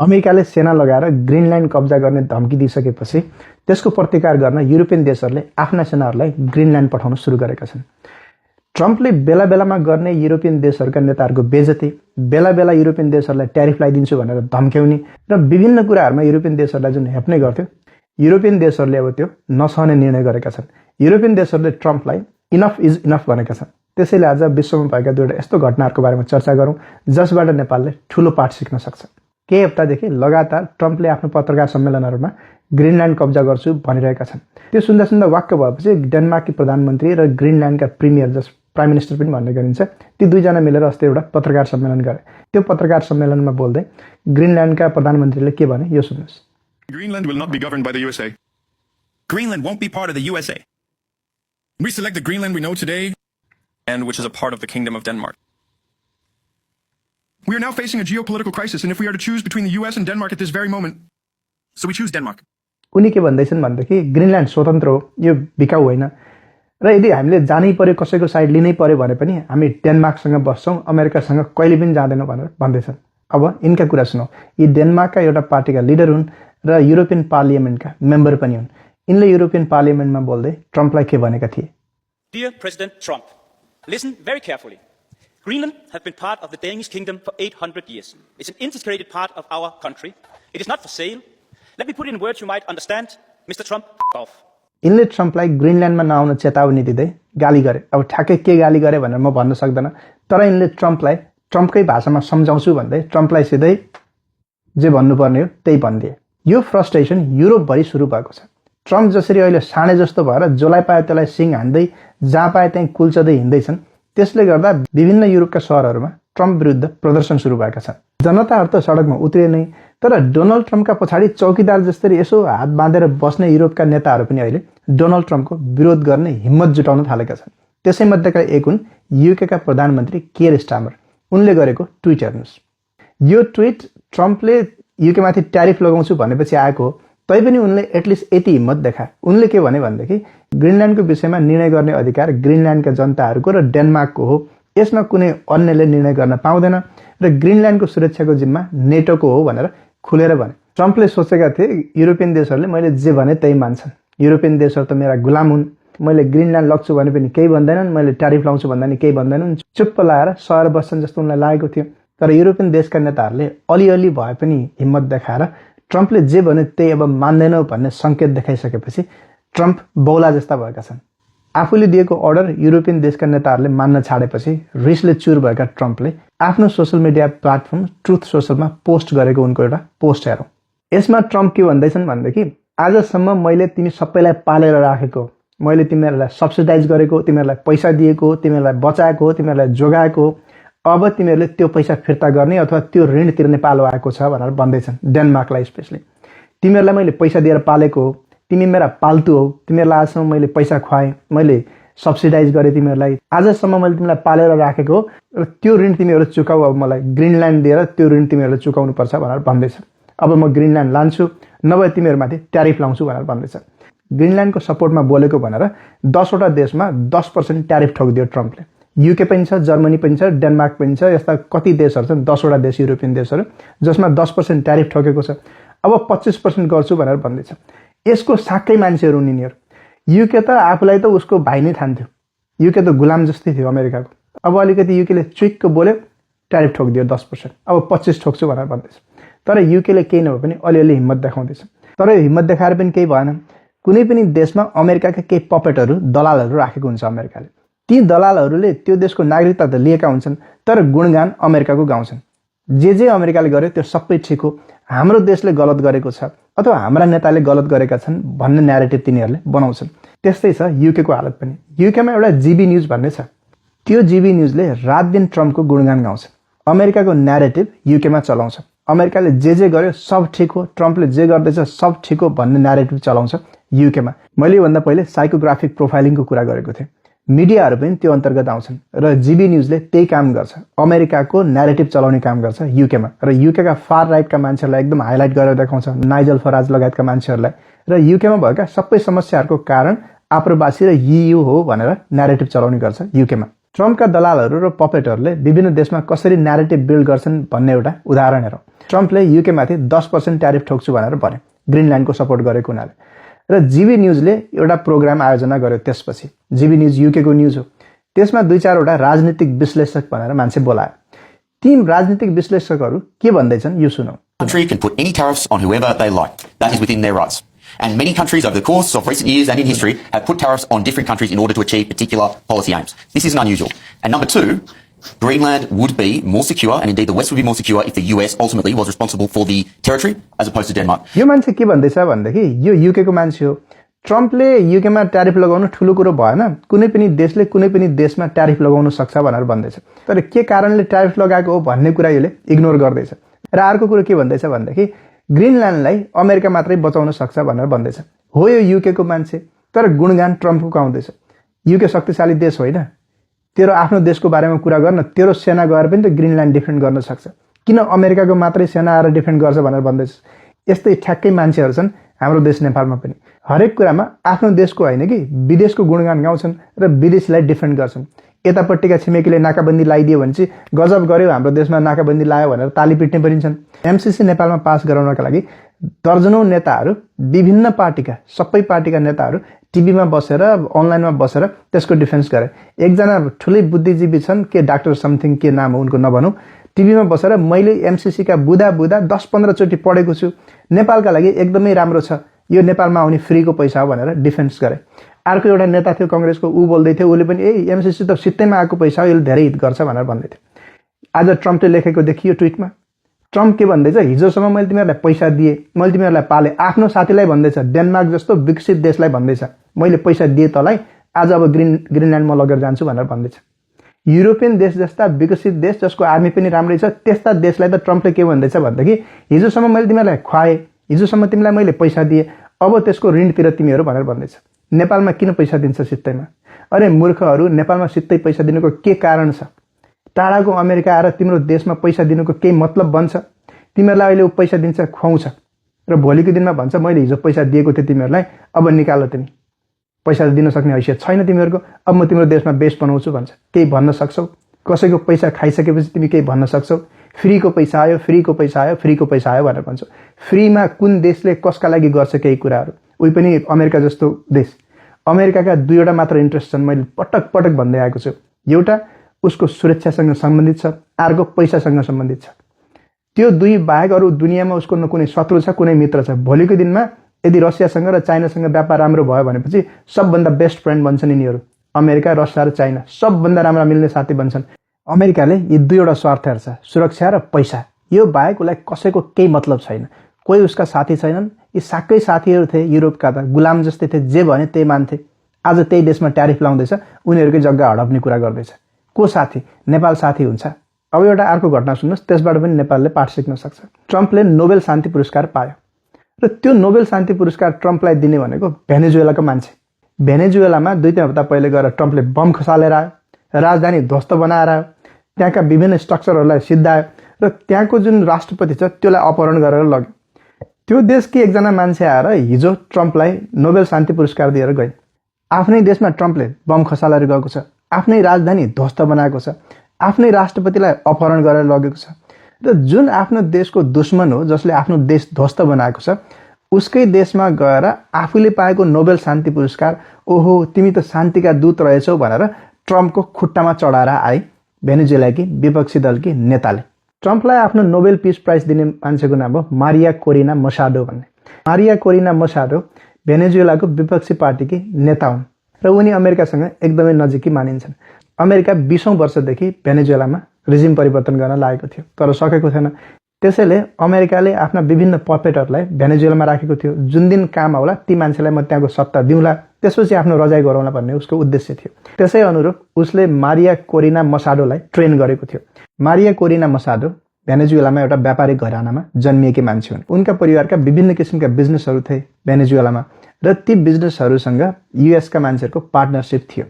अमेरिकाले सेना लगाएर ग्रिनल्यान्ड कब्जा गर्ने धम्की दिइसकेपछि त्यसको प्रतिकार गर्न युरोपियन देशहरूले आफ्ना सेनाहरूलाई ग्रिनल्यान्ड पठाउन सुरु गरेका छन्। ट्रम्पले बेला बेलामा गर्ने युरोपियन देशहरूका नेताहरूको बेइज्जती, बेला बेला युरोपियन देशहरूलाई ट्यारिफ लगाइदिन्छु भनेर धम्क्याउने र विभिन्न कुराहरूमा युरोपियन देशहरूलाई जुन हेप्ने गर्थ्यो, युरोपियन देशहरूले अब त्यो नसहने निर्णय गरेका छन्। युरोपियन देशहरूले ट्रम्पलाई इनफ इज इनफ भनेका छन्। त्यसैले आज विश्वमा भएका दुईवटा यस्तो घटनाहरूको बारेमा चर्चा गरौँ जसबाट नेपालले ठूलो पाठ सिक्न सक्छ। केही हप्तादेखि लगातार ट्रम्पले आफ्नो पत्रकार सम्मेलनहरूमा ग्रिनल्यान्ड कब्जा गर्छु भनिरहेका छन्। त्यो सुन्दा सुन्दा वाक्क भएपछि डेनमार्ककी प्रधानमन्त्री र ग्रिनल्यान्डका प्रिमियर प्राइम मिनिस्टर पनि भन्ने गरिन्छ, ती दुईजना मिलेर अस्ति एउटा पत्रकार सम्मेलन गरे। त्यो पत्रकार सम्मेलनमा बोल्दै ग्रिनल्यान्डका प्रधानमन्त्रीले के भने यो सुन्नुहोस्। Greenland will not be governed by the USA. Greenland won't be part of the USA. We select the Greenland we know today, and which is a part of the Kingdom of Denmark. we are now facing a geopolitical crisis, and if we are to choose between the US and Denmark at this very moment, so we choose Denmark. उनी के भन्दैछन् भनेदेखि Greenland स्वतन्त्र हो, यो बिकाउ होइन र यदि हामीले जानै पर्यो, कसैको साइड लिनै पर्यो भने पनि हामी डेनमार्कसँग बस्छौँ, अमेरिकासँग कहिले पनि जाँदैनौँ भनेर भन्दैछन्। अब यिनका कुरा सुनौ। यी डेनमार्कका एउटा पार्टीका लिडर हुन् र युरोपियन पार्लियामेन्टका मेम्बर पनि हुन्। यिनले युरोपियन पार्लियामेन्टमा बोल्दै ट्रम्पलाई के भनेका थिए? Dear President Trump, listen very carefully. Greenland has been part of the Danish kingdom for 800 years. It's an integrated part of our country. It is not for sale. Let me put it in words you might understand. Mr. Trump, off. यिनले ट्रम्पलाई ग्रिनल्यान्डमा नआउन चेतावनी दिँदै गाली गरे। अब ठ्याक्कै के गाली गरे भनेर म भन्न सक्दैन, तर यिनले ट्रम्पलाई ट्रम्पकै भाषामा सम्झाउँछु भन्दै ट्रम्पलाई सिधै जे भन्नुपर्ने हो त्यही भनिदिए। यो फ्रस्ट्रेसन युरोपभरि सुरु भएको छ। ट्रम्प जसरी अहिले साँडे जस्तो भएर जसलाई पाए त्यसलाई सिङ हान्दै जहाँ पाए त्यहीँ कुल्चदै हिँड्दैछन्, त्यसले गर्दा विभिन्न युरोपका सहरहरूमा ट्रम्प विरुद्ध प्रदर्शन सुरु भएका छन्। जनताहरू त सडकमा उत्रिए नै, तर डोनाल्ड ट्रम्पका पछाडि चौकीदार जसरी यसो हात बाँधेर बस्ने युरोपका नेताहरू पनि अहिले डोनाल्ड ट्रम्पको विरोध गर्ने हिम्मत जुटाउन थालेका छन्। त्यसैमध्येका एक हुन् युकेका प्रधानमन्त्री केयर स्टामर। उनले गरेको ट्विट हेर्नुहोस्। यो ट्विट ट्रम्पले युकेमाथि ट्यारिफ लगाउँछु भनेपछि आएको हो, तैपनि उनले एटलिस्ट यति हिम्मत देखाए। उनले के भने भनेदेखि ग्रिनल्यान्डको विषयमा निर्णय गर्ने अधिकार ग्रिनल्यान्डका जनताहरूको र डेनमार्कको हो, यसमा कुनै अन्यले निर्णय गर्न पाउँदैन र ग्रिनल्यान्डको सुरक्षाको जिम्मा नेटोको हो भनेर खुलेर भने। ट्रम्पले सोचेका थिए युरोपियन देशहरूले मैले जे भने त्यही मान्छन्, युरोपियन देशहरू त मेरा गुलाम हुन्, मैले ग्रिनल्यान्ड लग्छु भने पनि केही भन्दैनन्, मैले ट्यारिफ लाउँछु भन्दा नि केही भन्दैनन्, चुप्प लाएर सहर बस्छन् जस्तो उनलाई लागेको थियो। तर युरोपियन देशका नेताहरूले अलिअलि भए पनि हिम्मत देखाएर ट्रम्पले जे भन्यो त्यही अब मान्दैनौ भन्ने सङ्केत देखाइसकेपछि ट्रम्प बौला जस्ता भएका छन्। आफूले दिएको अर्डर युरोपियन देशका नेताहरूले मान्न छाडेपछि रिसले चुर भएका ट्रम्पले आफ्नो सोसल मिडिया प्लेटफर्म ट्रुथ सोसलमा पोस्ट गरेको उनको एउटा पोस्ट हेरौँ। यसमा ट्रम्प के भन्दैछन् भनेदेखि आजसम्म मैले तिमी सबैलाई पालेर राखेको, मैले तिमीहरूलाई सब्सिडाइज गरेको, तिमीहरूलाई पैसा दिएको, तिमीहरूलाई बचाएको, तिमीहरूलाई जोगाएको, अब तिमीहरूले त्यो पैसा फिर्ता गर्ने अथवा त्यो ऋण तिर्ने पालो आएको छ भनेर भन्दैछन् डेनमार्कलाई स्पेसली। तिमीहरूलाई मैले पैसा दिएर पालेको हो, तिमी मेरा पाल्तु हौ, तिमीहरूलाई आजसम्म मैले पैसा खुवाएँ, मैले सब्सिडाइज गरेँ, तिमीहरूलाई आजसम्म मैले तिमीलाई पालेर राखेको हो र त्यो ऋण तिमीहरू चुकाऊ, अब मलाई ग्रिनल्यान्ड दिएर त्यो ऋण तिमीहरूले चुकाउनु पर्छ भनेर भन्दैछ। अब म ग्रिनल्यान्ड लान्छु, नभए तिमीहरूमाथि ट्यारिफ लाउँछु भनेर भन्दैछ। ग्रिनल्यान्डको सपोर्टमा बोलेको भनेर 10वटा देशमा 10% ट्यारिफ ठोकिदियो ट्रम्पले। युके पनि छ, जर्मनी पनि छ, डेनमार्क पनि छ, यस्ता कति देशहरू छन्, 10वटा देश युरोपियन देशहरू जसमा 10% ट्यारिफ ठोकेको छ। अब 25% गर्छु भनेर भन्दैछ। यसको साक्कै मान्छेहरू यिनीहरू। युके त आफूलाई त उसको भाइ नै ठान्थ्यो, युके त गुलाम जस्तै थियो अमेरिकाको। अब अलिकति युकेले चुइक्क बोल्यो, ट्यारिफ ठोकिदियो 10%, अब 25 ठोक्छु भनेर भन्दैछ। तर युकेले केही नभए पनि अलिअलि हिम्मत देखाउँदैछ। तर यो हिम्मत देखाएर पनि केही भएन। कुनै पनि देशमा अमेरिकाका केही पपेटहरू, दलालहरू राखेको हुन्छ अमेरिकाले। ती दलालहरूले त्यो देशको नागरिकता त लिएका हुन्छन्, तर गुणगान अमेरिकाको गाउँछन्। जे अमेरिकाले गर्यो त्यो सबै ठिक हो, हाम्रो देशले गलत गरेको छ अथवा हाम्रा नेताले गलत गरेका छन् भन्ने न्यारेटिभ तिनीहरूले बनाउँछन्। त्यस्तै छ युकेको हालत पनि। युकेमा एउटा जीबी न्युज भन्ने छ, त्यो जीबी न्युजले रात दिन ट्रम्पको गुणगान गाउँछ। अमेरिकाको न्यारेटिभ युकेमा चलाउँछ। अमेरिकाले जे गर्यो सब ठिक हो, ट्रम्पले जे गर्दैछ सब ठिक हो भन्ने न्यारेटिभ चलाउँछ युकेमा। मैले योभन्दा पहिले साइकोग्राफिक प्रोफाइलिङको कुरा गरेको थिएँ। मिडियाहरू पनि त्यो अन्तर्गत आउँछन् र जीबी न्युजले त्यही काम गर्छ, अमेरिकाको न्यारेटिभ चलाउने काम गर्छ युकेमा। र युकेका फार राइटका मान्छेहरूलाई एकदम हाइलाइट गरेर देखाउँछ, नाइजल फराज लगायतका मान्छेहरूलाई। र युकेमा भएका सबै समस्याहरूको कारण आप्रवासी र EU हो भनेर न्यारेटिभ चलाउने गर्छ युकेमा। ट्रम्पका दलालहरू र पपेटहरूले विभिन्न देशमा कसरी न्यारेटिभ बिल्ड गर्छन् भन्ने एउटा उदाहरण हेरौँ। ट्रम्पले युकेमाथि 10% ट्यारिफ ठोक्छु भनेर भन्यो ग्रिनल्यान्डको सपोर्ट गरेको हुनाले, र जीबी न्युजले एउटा प्रोग्राम आयोजना गर्यो। त्यसपछि जीबी न्युज युकेको न्युज हो, त्यसमा 2-4वटा राजनीतिक विश्लेषक भनेर मान्छे बोलायो। ती राजनीतिक विश्लेषकहरू के भन्दैछन् यो सुनौ। Country can put any tariffs on whoever they like. That is within their rights. And many countries over the course of recent years and in history have put tariffs on different countries in order to achieve particular policy aims. This isn't unusual. And number two, Greenland would be more secure, and indeed the West would be more secure if the US ultimately was responsible for the territory as opposed to Denmark. यो मान्छे के भन्दैछ भन्दाखेरि यो युकेको मान्छे हो। ट्रम्पले युकेमा tariff लगाउनु ठुलो कुरो भएन, कुनै पनि देशले कुनै पनि देशमा ट्यारिफ लगाउन सक्छ भनेर भन्दैछ। तर के कारणले ट्यारिफ लगाएको हो भन्ने कुरा यसले इग्नोर गर्दैछ। र अर्को कुरो के भन्दैछ भन्दाखेरि ग्रिनल्यान्डलाई अमेरिका मात्रै बचाउन सक्छ भनेर भन्दैछ। हो यो युकेको मान्छे, तर गुणगान ट्रम्पको गाउँदैछ। युके शक्तिशाली देश होइन, तेरो आफ्नो देशको बारेमा कुरा गर्न तेरो सेना गएर पनि त ग्रिनल्यान्ड डिफेन्ड गर्न सक्छ, किन अमेरिकाको मात्रै सेना आएर डिफेन्ड गर्छ भनेर भन्दैछ। यस्तै ठ्याक्कै मान्छेहरू छन् हाम्रो देश नेपालमा पनि। हरेक कुरामा आफ्नो देशको होइन कि विदेशको गुणगान गाउँछन् र विदेशीलाई डिफेन्ड गर्छन्। यतापट्टिका छिमेकीले नाकाबन्दी लगाइदियो भने चाहिँ गजब गर्यो हाम्रो देशमा नाकाबन्दी लगायो भनेर ताली पिट्ने पनि छन्। एमसीसी नेपालमा पास गराउनका लागि दर्जनौं नेताहरू, विभिन्न पार्टीका सबै पार्टीका नेताहरू टिभीमा बसेर अनलाइनमा बसेर त्यसको डिफेन्स गरे। एकजना ठुलै बुद्धिजीवी छन्, के डाक्टर समथिङ के नाम हो उनको नभनौँ, टिभीमा बसेर मैले एमसीसी का बुदा 10-15 चोटि पढेको छु, नेपालका लागि एकदमै राम्रो छ, यो नेपालमा आउने फ्रीको पैसा हो भनेर डिफेन्स गरे। अर्को एउटा नेता थियो कांग्रेसको, ऊ बोल्दै थियो, उसले पनि एमसीसी त सित्तैमा आएको पैसा हो, यसले धेरै हित गर्छ भनेर भन्दै थियो। आज ट्रम्पले लेखेको देखियो ट्विटमा। ट्रम्प के भन्दैछ, हिजोसम्म मैले तिमीहरूलाई पैसा दिएँ, मैले तिमीहरूलाई पाले, आफ्नो साथीलाई भन्दैछ, डेनमार्क जस्तो विकसित देशलाई भन्दैछ मैले पैसा दिएँ तँलाई, आज अब ग्रिनल्यान्डमा लगेर जान्छु भनेर भन्दैछ। युरोपियन देश जस्ता विकसित देश जसको आर्मी पनि राम्रै छ त्यस्ता देशलाई त ट्रम्पले के भन्दैछ भन्दाखेरि हिजोसम्म मैले तिमीलाई खुवाएँ, हिजोसम्म तिमीलाई मैले पैसा दिएँ, अब त्यसको ऋण तिर तिमीहरू भनेर भन्दैछ। नेपालमा किन पैसा दिन्छ सित्तैमा? अरे मूर्खहरू, नेपालमा सित्तै पैसा दिनुको के कारण छ? टाढाको अमेरिका आएर तिम्रो देशमा पैसा दिनुको केही मतलब बन्छ? तिमीहरूलाई अहिले ऊ पैसा दिन्छ, खुवाउँछ र भोलिको दिनमा भन्छ मैले हिजो पैसा दिएको थिएँ तिमीहरूलाई, अब निकाल तिमी, पैसा दिन सक्ने हैसियत छैन तिमीहरूको, अब म तिम्रो देशमा बेस बनाउँछु भन्छ। केही भन्न सक्छौ? कसैको पैसा खाइसकेपछि तिमी केही भन्न सक्छौ? फ्रीको पैसा आयो, फ्रीको पैसा आयो, फ्रीको पैसा आयो भनेर भन्छौ। फ्रीमा कुन देशले कसका लागि गर्छ केही कुराहरू? उही पनि अमेरिका जस्तो देश। अमेरिकाका दुईवटा मात्र इन्ट्रेस्ट छन्, मैले पटक पटक भन्दै आएको छु। एउटा उसको सुरक्षासँग सम्बन्धित छ, अर्को पैसासँग सम्बन्धित छ। त्यो दुई बाहेक अरू दुनियाँमा उसको न कुनै शत्रु छ, कुनै मित्र छ। भोलिको दिनमा यदि रसियासँग र चाइनासँग व्यापार राम्रो भयो भनेपछि सबभन्दा बेस्ट फ्रेन्ड बन्छन् यिनीहरू। अमेरिका, रसिया र चाइना सबभन्दा राम्रा मिल्ने साथी बन्छन्। अमेरिकाले यी दुईवटा स्वार्थ हेर्छ, सुरक्षा र पैसा। यो बाहेक उसलाई कसैको केही मतलब छैन, कोही उसका साथी छैनन्। यी साक्कै साथीहरू थिए युरोपका, त गुलाम जस्तै थिए, जे भने त्यही मान्थे। आज त्यही देशमा ट्यारिफ लाउँदैछ, उनीहरूकै जग्गा हडप्ने कुरा गर्दैछ। को साथी? नेपाल साथी हुन्छ? अब एउटा अर्को घटना सुन्नुहोस्, त्यसबाट पनि नेपालले पाठ सिक्न सक्छ। ट्रम्पले नोबेल शान्ति पुरस्कार पायो र त्यो नोबेल शान्ति पुरस्कार ट्रम्पलाई दिने भनेको भेनेजुएलाको मान्छे। भेनेजुएलामा 2-3 हप्ता पहिले गएर ट्रम्पले बम खसालेर आयो, राजधानी ध्वस्त बनाएर आयो, त्यहाँका विभिन्न स्ट्रक्चरहरूलाई सिद्धायो र त्यहाँको जुन राष्ट्रपति छ त्यसलाई अपहरण गरेर लग्यो। त्यो देशकी एकजना मान्छे आएर हिजो ट्रम्पलाई नोबेल शान्ति पुरस्कार दिएर गए। आफ्नै देशमा ट्रम्पले बम खसालेर गएको छ, आफ्नै राजधानी ध्वस्त बनाएको छ, आफ्नै राष्ट्रपतिलाई अपहरण गरेर लगेको छ। र जुन आफ्नो देशको दुश्मन हो, जसले आफ्नो देश ध्वस्त बनाएको छ, उसकै देशमा गएर आफूले पाएको नोबेल शान्ति पुरस्कार, ओहो तिमी त शान्तिका दूत रहेछौ भनेर ट्रम्पको खुट्टामा चढाएर आए भेनेजुएलाकी विपक्षी दलकी नेताले। ट्रम्पलाई आफ्नो नोबेल पिस प्राइज दिने मान्छेको नाम हो मारिया कोरिना मसाडो भन्ने। मारिया कोरिना मसाडो भेनेजुएलाको विपक्षी पार्टीकी नेता हुन् र उनी अमेरिकासँग एकदमै नजिकी मानिन्छन्। अमेरिका 20औं वर्षदेखि भेनेजुएलामा रिजिम परिवर्तन गर्न लागेको थियो, तर सकेको थिएन। त्यसैले अमेरिकाले आफ्ना विभिन्न पपेटहरूलाई भेनेजुएलामा राखेको थियो। जुन दिन काम आउला ती मान्छेलाई म त्यहाँको सत्ता दिउँला, त्यसपछि आफ्नो रजाइ गरौँला भन्ने उसको उद्देश्य थियो। त्यसै अनुरूप उसले मारिया कोरिना मसाडोलाई ट्रेन गरेको थियो। मारिया कोरिना मसाडो भेनेजुएलामा एउटा व्यापारिक घरानामा जन्मिएकी मान्छे हुन्। उनका परिवारका विभिन्न किसिमका बिजनेसहरू थिए भेनेजुएलामा र ती बिजनेसहरूसँग युएसका मान्छेहरूको पार्टनरसिप थियो।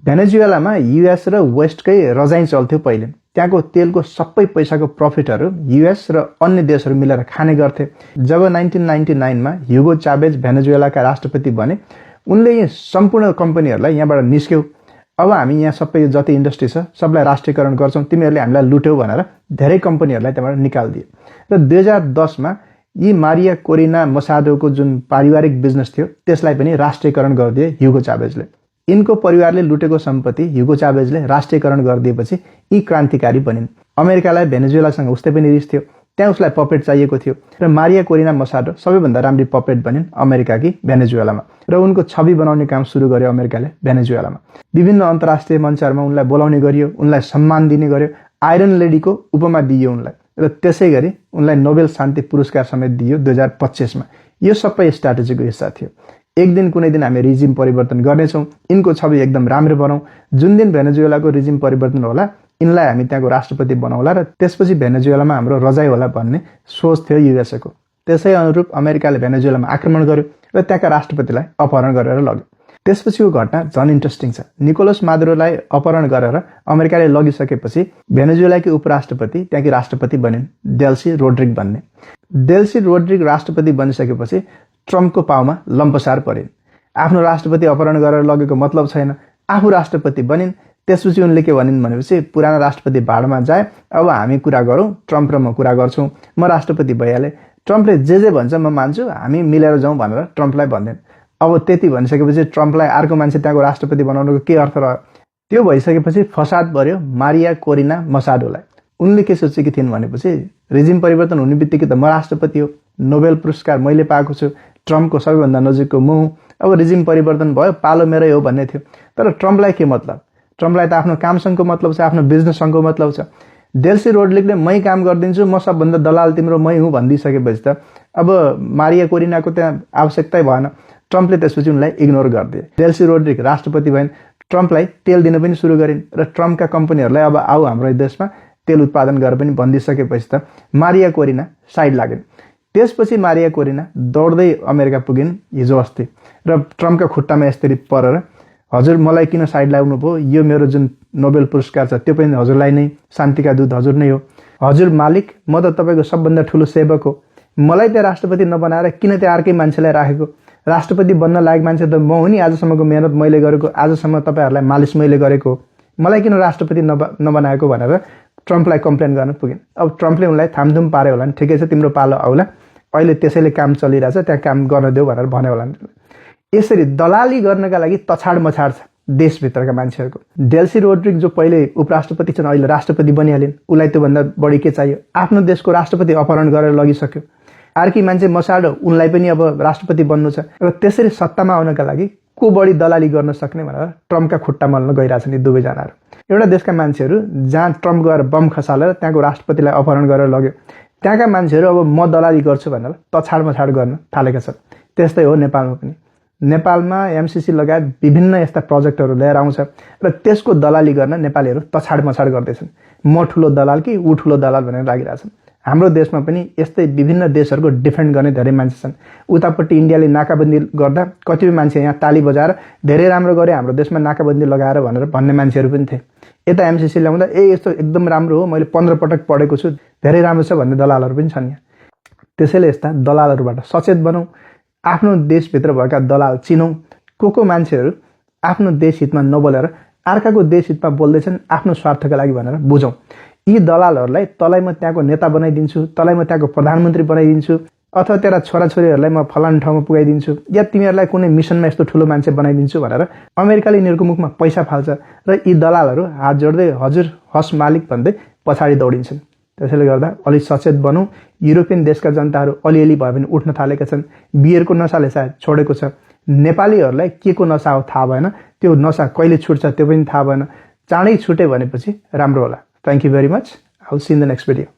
भेनेजुएलामा युएस र वेस्टकै रजाइ चल्थ्यो पहिले। त्यहाँको तेलको सबै पैसाको प्रफिटहरू युएस र अन्य देशहरू मिलेर खाने गर्थे। जब 1999 मा ह्युगो चावेज भेनेजुएलाका राष्ट्रपति बने, उनले यी सम्पूर्ण कम्पनीहरूलाई यहाँबाट निस्क्यौ अब हामी यहाँ सबै जति इन्डस्ट्री छ सबलाई राष्ट्रियकरण गर्छौँ, तिमीहरूले हामीलाई लुट्यौ भनेर धेरै कम्पनीहरूलाई त्यहाँबाट निकालिदियो। र 2010 मा यी मारिया कोरिना मसाडोको जुन पारिवारिक बिजनेस थियो त्यसलाई पनि राष्ट्रियकरण गरिदिए ह्युगो चाभेजले। यिनको परिवारले लुटेको सम्पत्ति ह्युगो चाभेजले राष्ट्रियकरण गरिदिएपछि यी क्रान्तिकारी बनिन्। अमेरिकालाई भेनेजुएलासँग उस्तै पनि रिस थियो, त्यहाँ उसलाई पपेट चाहिएको थियो र मारिया कोरिना मसाडो सबैभन्दा राम्री पपेट बनिन् अमेरिकाकी भेनेजुएलामा र उनको छवि बनाउने काम सुरु गर्यो अमेरिकाले भेनेजुएलामा। विभिन्न अन्तर्राष्ट्रिय मञ्चहरूमा उनलाई बोलाउने गरियो, उनलाई सम्मान दिने गर्यो, आइरन लेडीको उपमा दिइयो उनलाई र त्यसै गरी उनलाई नोबेल शान्ति पुरस्कार समेत दिइयो 2025 मा। यो सबै स्ट्राटेजीको हिस्सा थियो। एक दिन कुनै दिन हामी रिजिम परिवर्तन गर्नेछौँ, यिनको छवि एकदम राम्रो बनाऊ, जुन दिन भेनेजुएलाको रिजिम परिवर्तन होला यिनलाई हामी त्यहाँको राष्ट्रपति बनाउला र त्यसपछि भेनेजुएलामा हाम्रो रजाइ होला भन्ने सोच थियो युएसएको। त्यसै अनुरूप अमेरिकाले भेनेजुएलामा आक्रमण गर्यो र त्यहाँका राष्ट्रपतिलाई अपहरण गरेर लग्यो। त्यसपछिको घटना झन् इन्ट्रेस्टिङ छ। निकोलस मादुरोलाई अपहरण गरेर अमेरिकाले लगिसकेपछि भेनेजुएलाकी उपराष्ट्रपति त्यहाँकी राष्ट्रपति बनिन् डेल्सी रोड्रिग भन्ने। डेल्सी रोड्रिग राष्ट्रपति बनिसकेपछि ट्रम्पको पाउमा लम्पसार परिन्। आफ्नो राष्ट्रपति अपहरण गरेर लगेको मतलब छैन, आफू राष्ट्रपति बनिन्। त्यसपछि उनले के भनिन् भनेपछि पुरानो राष्ट्रपति भाडमा जाए, अब हामी कुरा गरौँ, ट्रम्प र म कुरा गर्छौँ, म राष्ट्रपति भइहालेँ, ट्रम्पले जे भन्छ म मान्छु, हामी मिलेर जाउँ भनेर ट्रम्पलाई भनिन्। अब त्यति भनिसकेपछि ट्रम्पलाई अर्को मान्छे त्यहाँको राष्ट्रपति बनाउनुको के अर्थ रह्यो? त्यो भइसकेपछि फसाद पर्यो मारिया कोरिना मसाडोलाई। उनले के सोचेकी थिइन् भनेपछि रिजिम परिवर्तन हुने बित्तिकै त म राष्ट्रपति हो, नोबेल पुरस्कार मैले पाएको छु, ट्रम्पको सबैभन्दा नजिकको म हुँ, अब रिजिम परिवर्तन भयो, पालो मेरै हो भन्ने थियो। तर ट्रम्पलाई के मतलब? ट्रम्पलाई त आफ्नो कामसँगको मतलब छ, आफ्नो बिजनेससँगको मतलब छ। डेल्सी रोड्रिगले मै काम गरिदिन्छु, म सबभन्दा दलाल तिम्रो मै हुँ भनिदिइसकेपछि त अब मारिया कोरिनाको त्यहाँ आवश्यकतै भएन। ट्रम्पले त्यसपछि उनलाई इग्नोर गरिदिए। डेल्सी रोड्रिग राष्ट्रपति भइन्, ट्रम्पलाई तेल दिन पनि सुरु गरिन् र ट्रम्पका कम्पनीहरूलाई अब आऊ हाम्रो देशमा तेल उत्पादन गरेर पनि भनिदिइसकेपछि त मारिया कोरिना साइड लागिन्। त्यसपछि मारिया कोरिना दौड्दै अमेरिका पुगिन् हिजो अस्ति र ट्रम्पका खुट्टामा यसरी परेर हजुर मलाई किन साइड लाग्नु भयो, यो मेरो जुन नोबेल पुरस्कार छ त्यो पनि हजुरलाई नै, शान्तिका दूत हजुर नै हो, हजुर मालिक, म त तपाईँको सबभन्दा ठुलो सेवक हो, मलाई त्यहाँ राष्ट्रपति नबनाएर किन त्यहाँ अर्कै मान्छेलाई राखेको? राष्ट्रपति बन्न लागेको मान्छे त म हुँ नि, आजसम्मको मेहनत मैले गरेको, आजसम्म तपाईँहरूलाई मालिस मैले गरेको, मलाई किन राष्ट्रपति नबनाएको भनेर ट्रम्पलाई कम्प्लेन गर्न पुगिन्। अब ट्रम्पले उनलाई थामथुम पारे होला नि, ठिकै छ तिम्रो पालो आउला, अहिले त्यसैले काम चलिरहेछ, त्यहाँ काम गर्न देऊ भनेर भन्यो होला नि। यसरी दलाली गर्नका लागि तछाड मछाड छ देशभित्रका मान्छेहरूको। डेल्सी रोड्रिग जो पहिले उपराष्ट्रपति छन् अहिले राष्ट्रपति बनिहालिन्, उसलाई त्योभन्दा बढी के चाहियो? आफ्नो देशको राष्ट्रपति अपहरण गरेर लगिसक्यो। अर्की मान्छे मसाडो, उनलाई पनि अब राष्ट्रपति बन्नु छ र त्यसरी सत्तामा आउनका लागि को बढी दलाली गर्न सक्ने भनेर ट्रम्पका खुट्टा मल्न गइरहेछन् यी दुवैजनाहरू। एउटा देशका मान्छेहरू जहाँ ट्रम्प गएर बम खसालेर त्यहाँको राष्ट्रपतिलाई अपहरण गरेर लग्यो, त्यहाँका मान्छेहरू अब म दलाली गर्छु भनेर तछाड मछाड गर्न थालेका छन्। त्यस्तै हो नेपालमा पनि। नेपालमा एमसीसी लगायत विभिन्न यस्ता प्रोजेक्टहरू लिएर आउँछ र त्यसको दलाली गर्न नेपालीहरू तछाड मछाड गर्दैछन्। म ठुलो दलाल कि ऊ ठुलो दलाल भनेर लागिरहेछन्। हाम्रो देशमा पनि यस्तै विभिन्न देशहरूको डिफेन्ड गर्ने धेरै मान्छे छन्। उतापट्टि इन्डियाले नाकाबन्दी गर्दा कतिपय मान्छे यहाँ ताली बजाएर धेरै राम्रो गरे हाम्रो देशमा नाकाबन्दी लगाएर भनेर भन्ने मान्छेहरू पनि थिए। यता एमसीसी ल्याउँदा यस्तो एकदम राम्रो हो, मैले 15 पटक पढेको छु, धेरै राम्रो छ भन्ने दलालहरू पनि छन् यहाँ। त्यसैले यस्ता दलालहरूबाट सचेत बनौँ, आफ्नो देशभित्र भएका दलाल चिनौँ। को मान्छेहरू आफ्नो देश हितमा नबोलेर अर्काको देश हितमा बोल्दैछन् आफ्नो स्वार्थका लागि भनेर बुझौँ। यी दलालहरूलाई तँलाई म त्यहाँको नेता बनाइदिन्छु, तँलाई म त्यहाँको प्रधानमन्त्री बनाइदिन्छु, अथवा तेरा छोराछोरीहरूलाई म फलानु ठाउँमा पुगाइदिन्छु, या तिमीहरूलाई कुनै मिसनमा यस्तो ठुलो मान्छे बनाइदिन्छु भनेर अमेरिकाले यिनीहरूको मुखमा पैसा फाल्छ र यी दलालहरू हात जोड्दै हजुर हस् मालिक भन्दै पछाडि दौडिन्छन्। त्यसैले गर्दा अलिक सचेत बनौँ। युरोपियन देशका जनताहरू अलिअलि भए पनि उठ्न थालेका छन्। बियरको नसाले सायद छोडेको छ, नेपालीहरूलाई के को नसा हो थाहा भएन, त्यो नसा कहिले छुट्छ त्यो पनि थाहा भएन। चाँडै छुट्यो भनेपछि राम्रो होला। Thank you very much. I'll see you in the next video.